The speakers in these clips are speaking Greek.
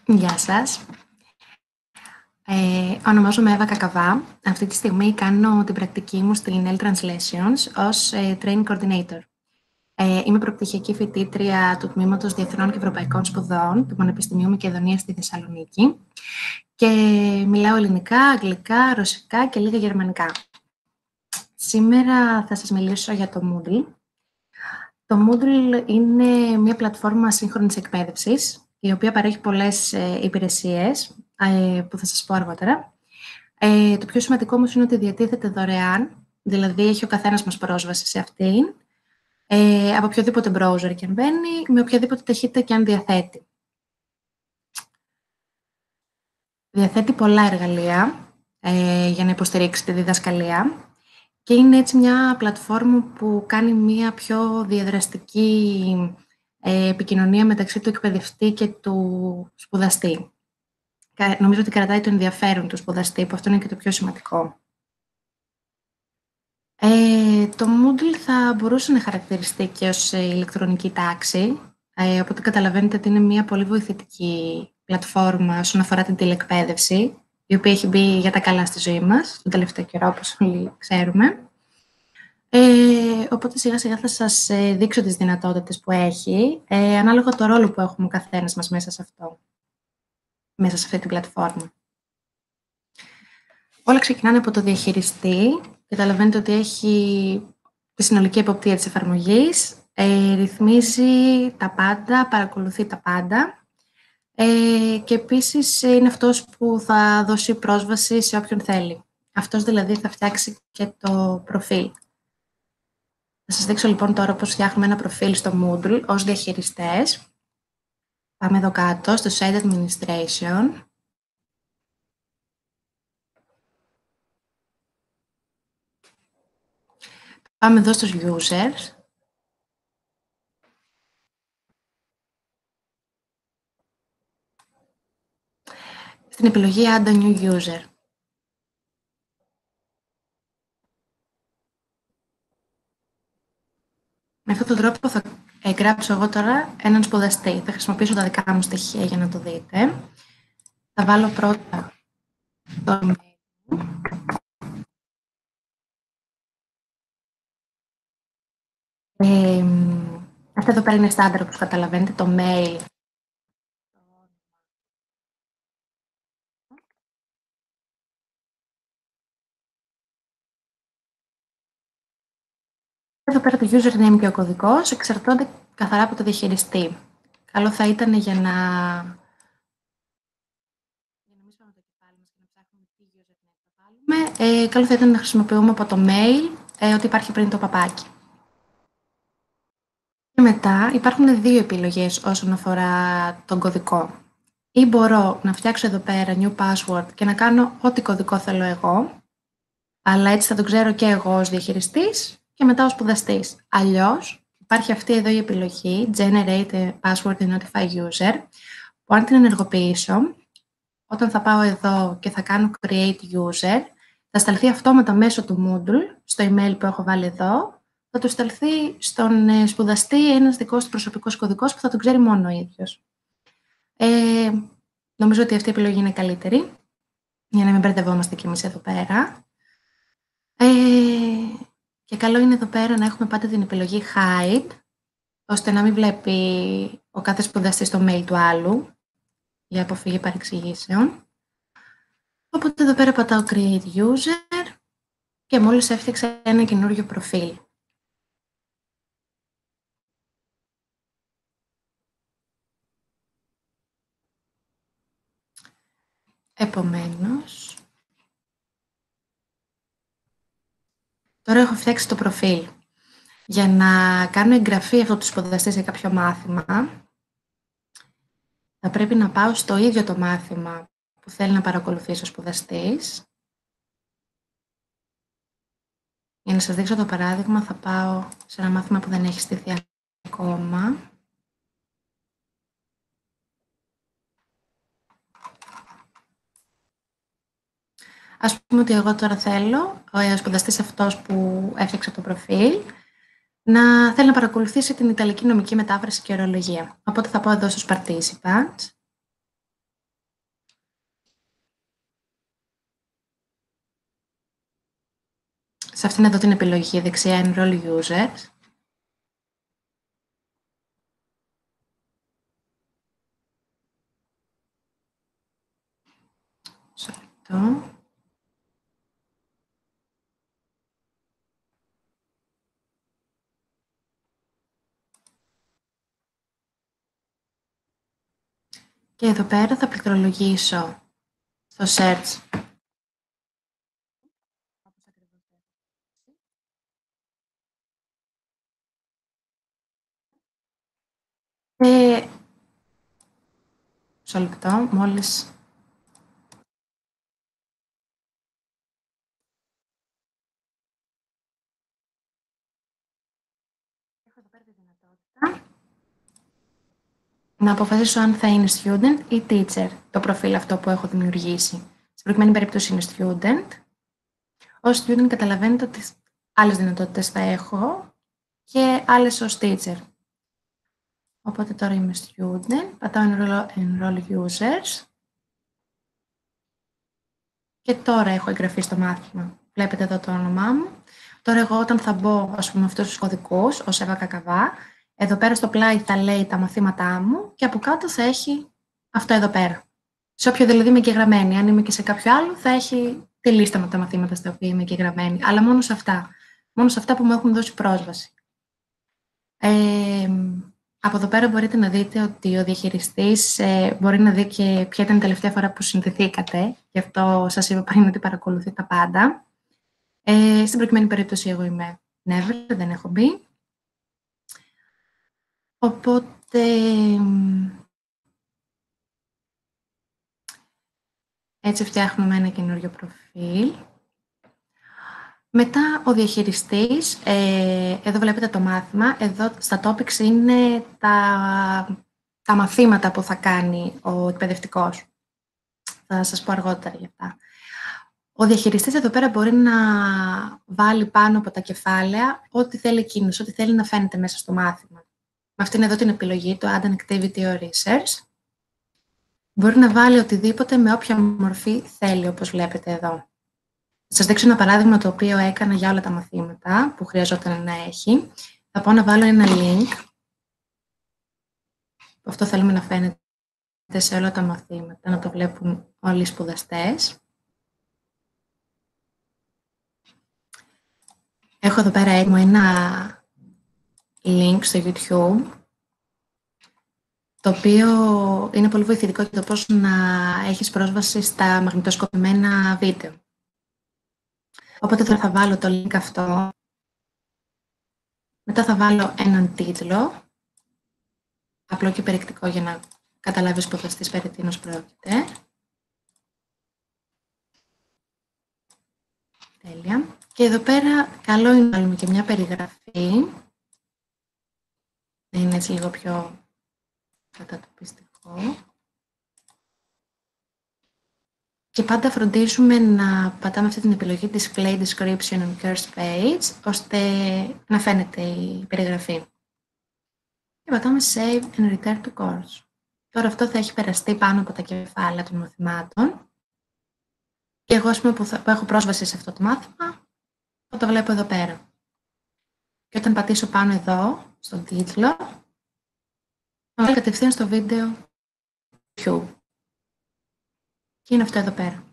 Γεια σας. Ονομάζομαι Εύα Κακαβά. Αυτή τη στιγμή κάνω την πρακτική μου στην L Translations ως Training Coordinator. Είμαι προπτυχιακή φοιτήτρια του Τμήματος Διεθνών και Ευρωπαϊκών Σπουδών του Πανεπιστημίου Μακεδονίας στη Θεσσαλονίκη και μιλάω ελληνικά, αγγλικά, ρωσικά και λίγα γερμανικά. Σήμερα θα σας μιλήσω για το Moodle. Το Moodle είναι μια πλατφόρμα σύγχρονης εκπαίδευσης, η οποία παρέχει πολλές υπηρεσίες που θα σας πω αργότερα. Το πιο σημαντικό όμως είναι ότι διατίθεται δωρεάν, δηλαδή έχει ο καθένας μας πρόσβαση σε αυτήν, από οποιοδήποτε browser και αν μπαίνει, με οποιαδήποτε ταχύτητα και αν διαθέτει. Διαθέτει πολλά εργαλεία για να υποστηρίξει τη διδασκαλία και είναι έτσι μια πλατφόρμα που κάνει μια πιο διαδραστική επικοινωνία μεταξύ του εκπαιδευτή και του σπουδαστή. Νομίζω ότι κρατάει το ενδιαφέρον του σπουδαστή, που αυτό είναι και το πιο σημαντικό. Το Moodle θα μπορούσε να χαρακτηριστεί και ως ηλεκτρονική τάξη, οπότε καταλαβαίνετε ότι είναι μια πολύ βοηθητική πλατφόρμα όσον αφορά την τηλεκπαίδευση, η οποία έχει μπει για τα καλά στη ζωή μας, τον τελευταίο καιρό, όπως όλοι ξέρουμε. Οπότε σιγά σιγά θα σας δείξω τις δυνατότητες που έχει, ανάλογα το ρόλο που έχουμε ο καθένας μας μέσα σε αυτή την πλατφόρμα. Όλα ξεκινάνε από το διαχειριστή. Καταλαβαίνετε ότι έχει τη συνολική εποπτεία της εφαρμογής, ρυθμίζει τα πάντα, παρακολουθεί τα πάντα και επίσης είναι αυτός που θα δώσει πρόσβαση σε όποιον θέλει. Αυτός δηλαδή θα φτιάξει και το προφίλ. Θα σας δείξω λοιπόν τώρα πώς φτιάχνουμε ένα προφίλ στο Moodle ως διαχειριστές. Πάμε εδώ κάτω στο Site Administration. Πάμε εδώ στους Users. Στην επιλογή Add a New User. Με αυτόν τον τρόπο θα εγγράψω εγώ τώρα έναν σπουδαστή. Θα χρησιμοποιήσω τα δικά μου στοιχεία για να το δείτε. Θα βάλω πρώτα το email. Αυτά εδώ πέρα είναι στάνταρ, όπως καταλαβαίνετε, το mail. Εδώ πέρα το username και ο κωδικός εξαρτώνται καθαρά από το διαχειριστή. Καλό θα ήταν για να μην σπάμε το κεφάλι μας και να ψάχνουμε τι username θα βάλουμε, καλό θα ήταν να χρησιμοποιούμε από το mail ότι υπάρχει πριν το παπάκι. Και μετά υπάρχουν δύο επιλογές όσον αφορά τον κωδικό. Ή μπορώ να φτιάξω εδώ πέρα new password και να κάνω ό,τι κωδικό θέλω εγώ, αλλά έτσι θα το ξέρω και εγώ ως διαχειριστής και μετά ως σπουδαστής. Αλλιώς υπάρχει αυτή εδώ η επιλογή generate a password and notify user, που αν την ενεργοποιήσω, όταν θα πάω εδώ και θα κάνω create user, θα σταλθεί αυτόματα μέσω του Moodle, στο email που έχω βάλει εδώ, θα του σταλθεί στον σπουδαστή ένας δικός του προσωπικός κωδικός που θα τον ξέρει μόνο ο ίδιος. Νομίζω ότι αυτή η επιλογή είναι καλύτερη, για να μην μπερδευόμαστε κι εμείς εδώ πέρα. Και καλό είναι εδώ πέρα να έχουμε πάντα την επιλογή hide, ώστε να μην βλέπει ο κάθε σπουδαστής το mail του άλλου, για αποφύγη παρεξηγήσεων. Οπότε εδώ πέρα πατάω create user και μόλις έφτιαξα ένα καινούριο προφίλ. Επομένως, τώρα έχω φτιάξει το προφίλ. Για να κάνω εγγραφή αυτού του σπουδαστή σε κάποιο μάθημα, θα πρέπει να πάω στο ίδιο το μάθημα που θέλει να παρακολουθήσει ο σπουδαστής. Για να σας δείξω το παράδειγμα, θα πάω σε ένα μάθημα που δεν έχει στηθεί ακόμα. Ας πούμε ότι εγώ τώρα θέλω, ο σπουδαστής αυτός που έφτιαξε το προφίλ, να θέλει να παρακολουθήσει την Ιταλική νομική μετάφραση και ορολογία. Οπότε θα πω εδώ στους participants. σε αυτήν εδώ την επιλογή δεξιά Enroll Users. Σωστό. Και εδώ πέρα θα πληκτρολογήσω στο search μισό λεπτό, μόλις έχω εδώ πέρα τη δυνατότητα να αποφασίσω αν θα είναι student ή teacher το προφίλ αυτό που έχω δημιουργήσει. Στην προκειμένη περίπτωση είναι student. Ως student καταλαβαίνετε ότι άλλες δυνατότητες θα έχω και άλλες ως teacher. Οπότε τώρα είμαι student, πατάω enroll users και τώρα έχω εγγραφεί στο μάθημα. Βλέπετε εδώ το όνομά μου. Τώρα εγώ όταν θα μπω, ας πούμε, αυτούς τους κωδικούς, ως Εύα Κακαβά, εδώ πέρα στο πλάι θα λέει τα μαθήματά μου και από κάτω θα έχει αυτό εδώ πέρα. Σε όποιο δηλαδή είμαι εγγεγραμμένη. Αν είμαι και σε κάποιο άλλο, θα έχει τη λίστα με τα μαθήματα στα οποία είμαι εγγεγραμμένη. Αλλά μόνο σε αυτά. Μόνο σε αυτά που μου έχουν δώσει πρόσβαση. Από εδώ πέρα μπορείτε να δείτε ότι ο διαχειριστής μπορεί να δει και ποια ήταν η τελευταία φορά που συνδεθήκατε. Γι' αυτό σας είπα πριν ότι παρακολουθεί τα πάντα. Στην προκειμένη περίπτωση εγώ είμαι never, δεν έχω μπει. Οπότε έτσι φτιάχνουμε ένα καινούριο προφίλ. Μετά ο διαχειριστής, εδώ βλέπετε το μάθημα, εδώ στα topics είναι τα μαθήματα που θα κάνει ο εκπαιδευτικός. Θα σας πω αργότερα για αυτά. Ο διαχειριστής εδώ πέρα μπορεί να βάλει πάνω από τα κεφάλαια ό,τι θέλει εκείνος, ό,τι θέλει να φαίνεται μέσα στο μάθημα. Με αυτήν εδώ την επιλογή, το Add an Activity or Research, μπορεί να βάλει οτιδήποτε με όποια μορφή θέλει, όπως βλέπετε εδώ. Θα σας δείξω ένα παράδειγμα το οποίο έκανα για όλα τα μαθήματα που χρειαζόταν να έχει. Θα πάω να βάλω ένα link. Αυτό θέλουμε να φαίνεται σε όλα τα μαθήματα, να το βλέπουν όλοι οι σπουδαστές. Έχω εδώ πέρα έτοιμο ένα link στο YouTube, το οποίο είναι πολύ βοηθητικό για το πώς να έχεις πρόσβαση στα μαγνητοσκοπημένα βίντεο. Οπότε τώρα θα βάλω το link αυτό. Μετά θα βάλω έναν τίτλο, απλό και περιεκτικό για να καταλάβεις σπουδαστής περί τίνος πρόκειται. Τέλεια. Και εδώ πέρα καλό είναι να βάλουμε και μια περιγραφή. Είναι έτσι λίγο πιο κατατοπιστικό. Και πάντα φροντίζουμε να πατάμε αυτή την επιλογή Display Description on Course Page, ώστε να φαίνεται η περιγραφή. Και πατάμε Save and Return to Course. Τώρα αυτό θα έχει περαστεί πάνω από τα κεφάλαια των μαθημάτων. Και εγώ, ας πούμε, που έχω πρόσβαση σε αυτό το μάθημα, θα το βλέπω εδώ πέρα. Και όταν πατήσω πάνω εδώ, στον τίτλο, θα βάλω κατευθείαν στο βίντεο YouTube. Και είναι αυτό εδώ πέρα.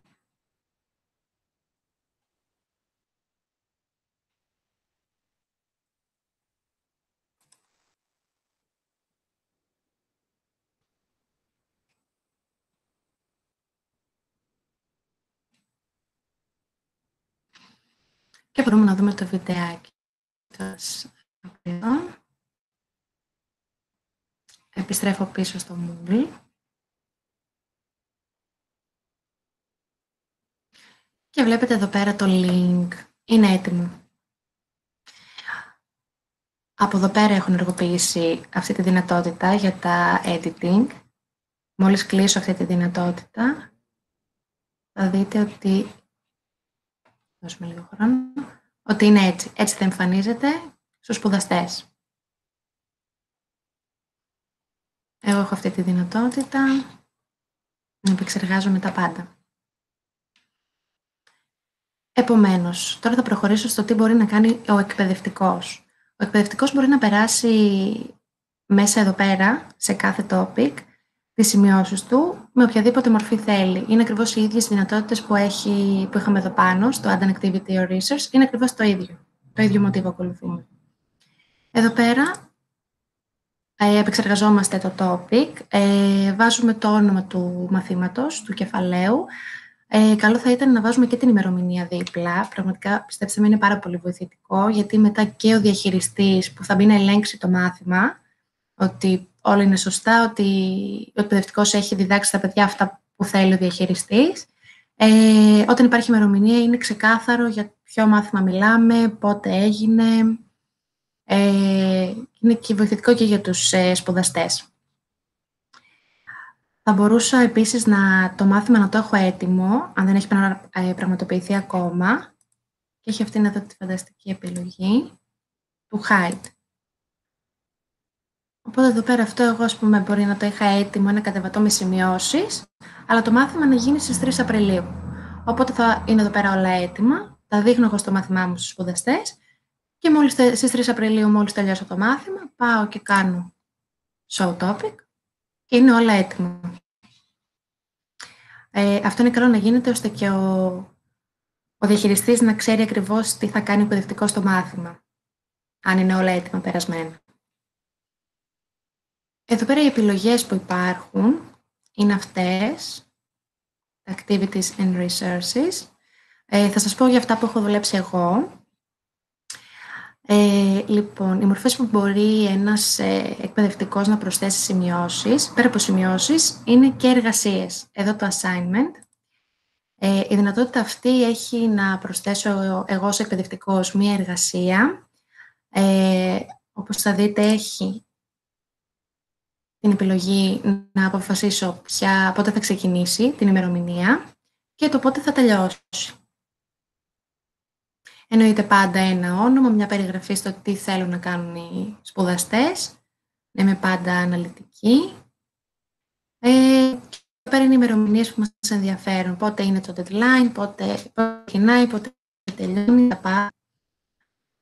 Και μπορούμε να δούμε το βιντεάκι. Επιστρέφω πίσω στο Moodle. Και βλέπετε εδώ πέρα το link. Είναι έτοιμο. Από εδώ πέρα έχω ενεργοποιήσει αυτή τη δυνατότητα για τα editing. Μόλις κλείσω αυτή τη δυνατότητα, θα δείτε ότι... Δώσουμε λίγο χρόνο. Ότι είναι έτσι. Έτσι θα εμφανίζεται στους σπουδαστές. Εγώ έχω αυτή τη δυνατότητα να επεξεργάζομαι τα πάντα. Επομένως, τώρα θα προχωρήσω στο τι μπορεί να κάνει ο εκπαιδευτικός. Ο εκπαιδευτικός μπορεί να περάσει μέσα εδώ πέρα, σε κάθε topic, τις σημειώσεις του με οποιαδήποτε μορφή θέλει. Είναι ακριβώς οι ίδιες δυνατότητες που είχαμε εδώ πάνω, στο Add an Activity or Research, είναι ακριβώς το ίδιο. Το ίδιο μοτίβο ακολουθούμε. Εδώ πέρα επεξεργαζόμαστε το topic, βάζουμε το όνομα του μαθήματος, του κεφαλαίου. Καλό θα ήταν να βάζουμε και την ημερομηνία δίπλα. Πραγματικά, πιστέψτε με, είναι πάρα πολύ βοηθητικό, γιατί μετά και ο διαχειριστής που θα μπει να ελέγξει το μάθημα, ότι όλα είναι σωστά, ότι ο εκπαιδευτικός έχει διδάξει στα παιδιά αυτά που θέλει ο διαχειριστής. Όταν υπάρχει ημερομηνία, είναι ξεκάθαρο για ποιο μάθημα μιλάμε, πότε έγινε. Είναι και βοηθητικό και για τους σπουδαστές. Θα μπορούσα επίσης το μάθημα να το έχω έτοιμο, αν δεν έχει πραγματοποιηθεί ακόμα. Και έχει αυτήν εδώ τη φανταστική επιλογή του Hide. Οπότε εδώ πέρα αυτό εγώ, ας πούμε, μπορεί να το είχα έτοιμο, να κατεβατώ με σημειώσεις, αλλά το μάθημα να γίνει στις 3 Απριλίου. Οπότε θα είναι εδώ πέρα όλα έτοιμα, τα δείχνω εγώ στο μάθημά μου στους σπουδαστές και στις 3 Απριλίου, μόλις τελειώσω το μάθημα, πάω και κάνω show topic και είναι όλα έτοιμα. Αυτό είναι καλό να γίνεται ώστε και ο διαχειριστής να ξέρει ακριβώς τι θα κάνει ο εκπαιδευτικός στο μάθημα, αν είναι όλα έτοιμα περασμένα. Εδώ πέρα οι επιλογές που υπάρχουν είναι αυτές, Activities and Resources. Θα σας πω για αυτά που έχω δουλέψει εγώ. Λοιπόν, οι μορφές που μπορεί ένας εκπαιδευτικός να προσθέσει σημειώσεις, πέρα από σημειώσεις, είναι και εργασίες. Εδώ το assignment. Η δυνατότητα αυτή έχει να προσθέσω εγώ ως εκπαιδευτικός μία εργασία. Όπως θα δείτε, έχει την επιλογή να αποφασίσω πότε θα ξεκινήσει, την ημερομηνία και το πότε θα τελειώσει. Εννοείται πάντα ένα όνομα, μια περιγραφή στο τι θέλουν να κάνουν οι σπουδαστές, να είμαι πάντα αναλυτική. Και πέρα είναι οι ημερομηνίες που μας ενδιαφέρουν, πότε είναι το deadline, πότε ξεκινάει, πότε τελειώνει, τα πάντα.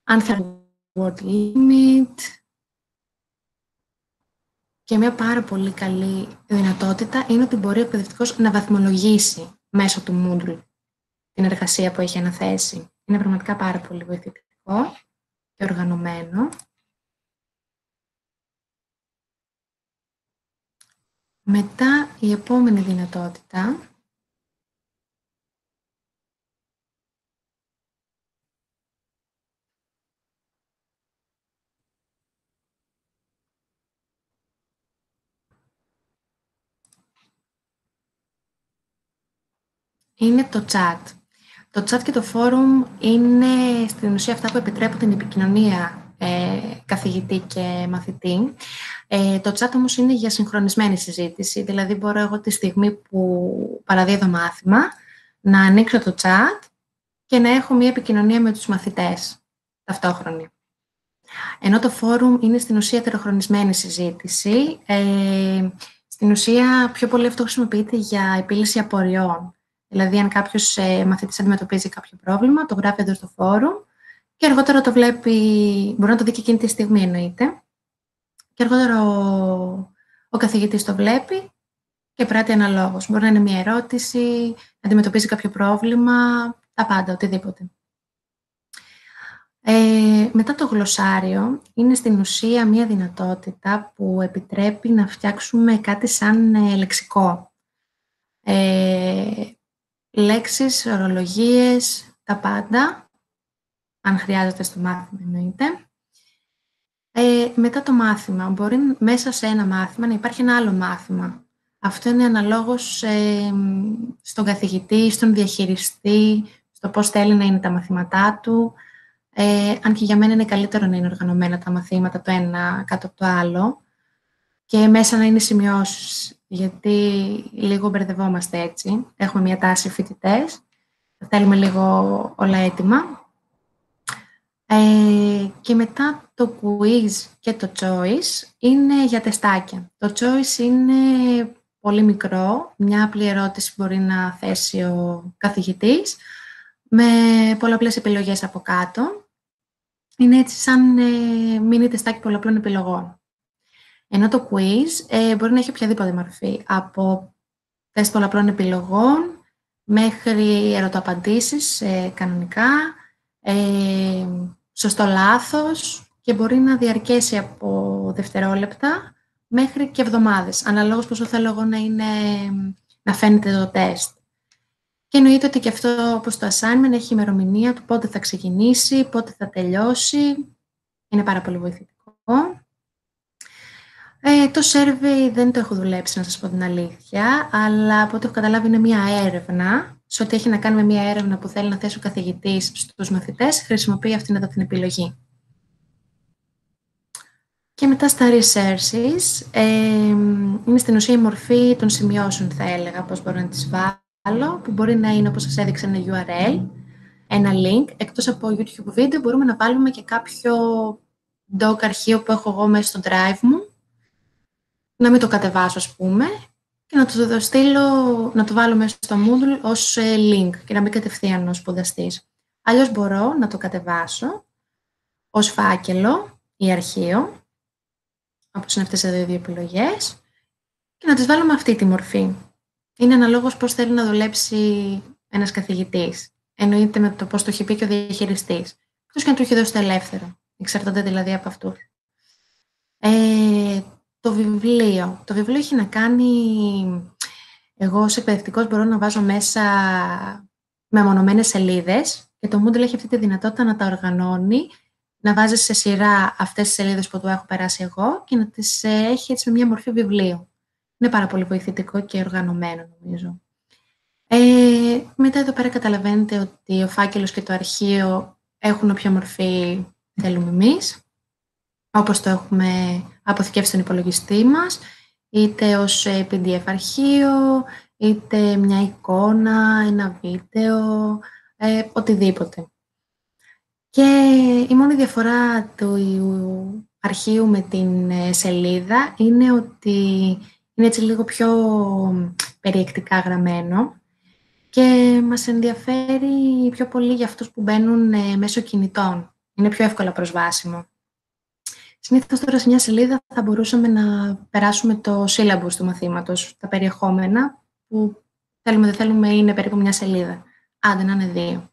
Αν θέλουν word limit. Και μια πάρα πολύ καλή δυνατότητα είναι ότι μπορεί ο εκπαιδευτικός να βαθμολογήσει μέσω του Moodle την εργασία που έχει αναθέσει. Είναι πραγματικά πάρα πολύ βοηθητικό και οργανωμένο. Μετά η επόμενη δυνατότητα είναι το chat. Το chat και το forum είναι στην ουσία αυτά που επιτρέπουν την επικοινωνία καθηγητή και μαθητή. Το chat όμως είναι για συγχρονισμένη συζήτηση, δηλαδή μπορώ εγώ τη στιγμή που παραδίδω μάθημα να ανοίξω το chat και να έχω μια επικοινωνία με τους μαθητές ταυτόχρονη. Ενώ το forum είναι στην ουσία τεροχρονισμένη συζήτηση, στην ουσία πιο πολύ αυτό χρησιμοποιείται για επίλυση απορριών. Δηλαδή, αν κάποιος μαθητής αντιμετωπίζει κάποιο πρόβλημα, το γράφει εδώ στο forum και αργότερα το βλέπει, μπορεί να το δει και εκείνη τη στιγμή εννοείται, και αργότερα ο καθηγητής το βλέπει και πράττει αναλόγως. Μπορεί να είναι μια ερώτηση, να αντιμετωπίζει κάποιο πρόβλημα, τα πάντα, οτιδήποτε. Μετά το γλωσσάριο είναι στην ουσία μια δυνατότητα που επιτρέπει να φτιάξουμε κάτι σαν λεξικό. Λέξεις, ορολογίες, τα πάντα, αν χρειάζεται στο μάθημα εννοείται. Μετά το μάθημα, μπορεί μέσα σε ένα μάθημα να υπάρχει ένα άλλο μάθημα. Αυτό είναι αναλόγως στον καθηγητή, στον διαχειριστή, στο πώς θέλει να είναι τα μαθήματά του. Αν και για μένα είναι καλύτερο να είναι οργανωμένα τα μαθήματα το ένα κάτω από το άλλο και μέσα να είναι σημειώσεις, γιατί λίγο μπερδευόμαστε έτσι. Έχουμε μια τάση φοιτητές, θέλουμε λίγο όλα έτοιμα. Και μετά το quiz και το choice είναι για τεστάκια. Το choice είναι πολύ μικρό, μια απλή ερώτηση μπορεί να θέσει ο καθηγητής. με πολλαπλές επιλογές από κάτω. Είναι έτσι σαν μίνι τεστάκι πολλαπλών επιλογών. Ενώ το quiz μπορεί να έχει οποιαδήποτε μορφή, από τεστ πολλαπλών επιλογών μέχρι ερωτοαπαντήσεις κανονικά, σωστό λάθος, και μπορεί να διαρκέσει από δευτερόλεπτα μέχρι και εβδομάδες, αναλόγως πόσο θέλω εγώ να φαίνεται το τεστ. Και εννοείται ότι και αυτό, όπως το assignment, έχει ημερομηνία του πότε θα ξεκινήσει, πότε θα τελειώσει. Είναι πάρα πολύ βοηθητικό. Το survey δεν το έχω δουλέψει, να σας πω την αλήθεια, αλλά από ό,τι έχω καταλάβει είναι μία έρευνα. Σε ό,τι έχει να κάνει με μία έρευνα που θέλει να θέσει ο καθηγητής στους μαθητές, χρησιμοποιεί αυτήν εδώ την επιλογή. Και μετά στα researches, είναι στην ουσία η μορφή των σημειώσεων, θα έλεγα, πώς μπορώ να τις βάλω, που μπορεί να είναι, όπως σας έδειξα, ένα URL, ένα link. Εκτός από YouTube βίντεο, μπορούμε να βάλουμε και κάποιο doc αρχείο που έχω εγώ μέσα στο drive μου, να μην το κατεβάσω, ας πούμε, και να το στείλω, να το βάλω μέσα στο Moodle ως link και να μπει κατευθείαν ο σπουδαστής. Αλλιώς μπορώ να το κατεβάσω ως φάκελο ή αρχείο, όπως είναι αυτές εδώ οι δύο επιλογές, και να τις βάλω με αυτή τη μορφή. Είναι αναλόγως πώς θέλει να δουλέψει ένας καθηγητής. Εννοείται με το πώς το έχει πει και ο διαχειριστής. Εκτός και αν του έχει δώσει το ελεύθερο. Εξαρτάται δηλαδή από αυτούς. Το βιβλίο. Το βιβλίο έχει να κάνει... Εγώ ως εκπαιδευτικός μπορώ να βάζω μέσα μεμονωμένες σελίδες και το Moodle έχει αυτή τη δυνατότητα να τα οργανώνει, να βάζει σε σειρά αυτές τις σελίδες που του έχω περάσει εγώ και να τις έχει έτσι με μια μορφή βιβλίου. Είναι πάρα πολύ βοηθητικό και οργανωμένο, νομίζω. Μετά εδώ πέρα καταλαβαίνετε ότι ο φάκελος και το αρχείο έχουν όποια μορφή θέλουμε εμείς, όπως το έχουμε αποθηκεύσει στον υπολογιστή μας, είτε ως PDF αρχείο, είτε μια εικόνα, ένα βίντεο, οτιδήποτε. Και η μόνη διαφορά του αρχείου με την σελίδα είναι ότι είναι έτσι λίγο πιο περιεκτικά γραμμένο και μας ενδιαφέρει πιο πολύ για αυτούς που μπαίνουν μέσω κινητών. Είναι πιο εύκολα προσβάσιμο. Συνήθως τώρα σε μια σελίδα θα μπορούσαμε να περάσουμε το syllabus του μαθήματος, τα περιεχόμενα που θέλουμε δεν θέλουμε είναι περίπου μια σελίδα. Άντε να είναι δύο.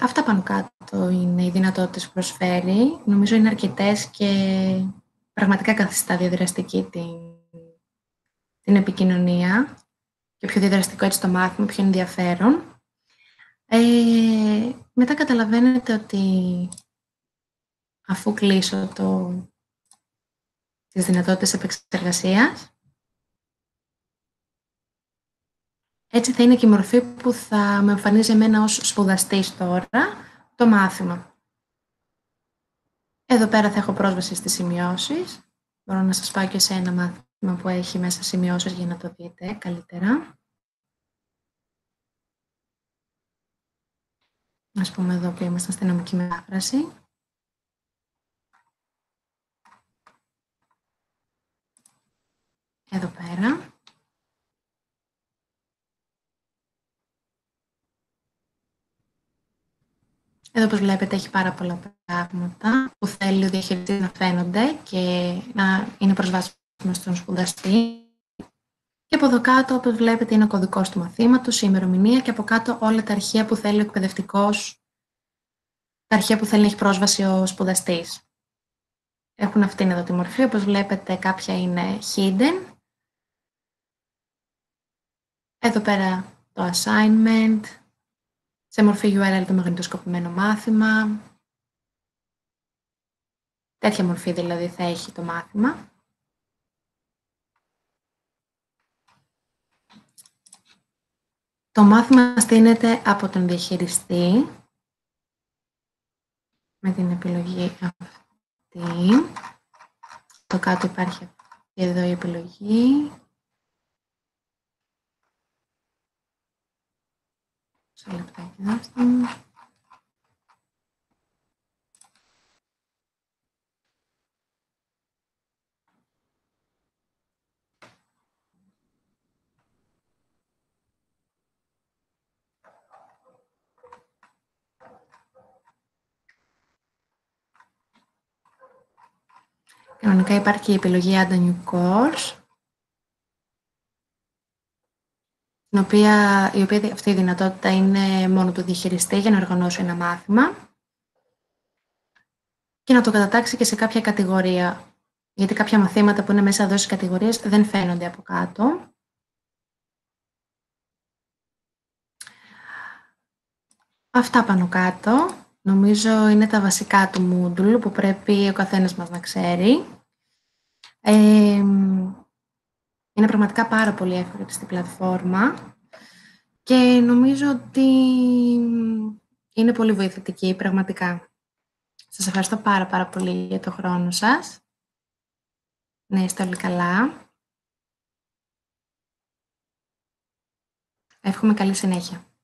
Αυτά πάνω κάτω είναι οι δυνατότητες που προσφέρει. Νομίζω είναι αρκετές και πραγματικά καθιστά διαδραστική την επικοινωνία και πιο διαδραστικό έτσι το μάθημα, πιο ενδιαφέρον. Μετά καταλαβαίνετε ότι αφού κλείσω τις δυνατότητες επεξεργασίας, έτσι θα είναι και η μορφή που θα με εμφανίζει εμένα ως σπουδαστής τώρα το μάθημα. Εδώ πέρα θα έχω πρόσβαση στις σημειώσεις. Μπορώ να σας πάω και σε ένα μάθημα που έχει μέσα σημειώσεις για να το δείτε καλύτερα. Ας πούμε εδώ που είμαστε στην νομική μετάφραση. Εδώ πέρα. Εδώ, όπως βλέπετε, έχει πάρα πολλά πράγματα που θέλει ο διαχειριστής να φαίνονται και να είναι προσβάσιμο στον σπουδαστή. Και από εδώ κάτω, όπως βλέπετε, είναι ο κωδικός του μαθήματος, η ημερομηνία και από κάτω όλα τα αρχεία που θέλει ο εκπαιδευτικός, τα αρχεία που θέλει να έχει πρόσβαση ο σπουδαστής. Έχουν αυτήν εδώ τη μορφή, όπως βλέπετε κάποια είναι hidden. Εδώ πέρα το assignment, σε μορφή URL το μαγνητοσκοπημένο μάθημα. Τέτοια μορφή δηλαδή θα έχει το μάθημα. Το μάθημα στείνεται από τον διαχειριστή με την επιλογή αυτή. Το κάτω υπάρχει εδώ η επιλογή. Σε λεπτάκι δώστε μου. Κανονικά υπάρχει και η επιλογή Add a New Course, η οποία αυτή η δυνατότητα είναι μόνο του διαχειριστή για να οργανώσει ένα μάθημα και να το κατατάξει και σε κάποια κατηγορία, γιατί κάποια μαθήματα που είναι μέσα εδώ στις κατηγορίες δεν φαίνονται από κάτω. Αυτά πάνω κάτω. Νομίζω είναι τα βασικά του Moodle που πρέπει ο καθένας μας να ξέρει. Είναι πραγματικά πάρα πολύ εύκολη πλατφόρμα και νομίζω ότι είναι πολύ βοηθητική, πραγματικά. Σας ευχαριστώ πάρα πολύ για το χρόνο σας. Να είστε όλοι καλά. Εύχομαι καλή συνέχεια.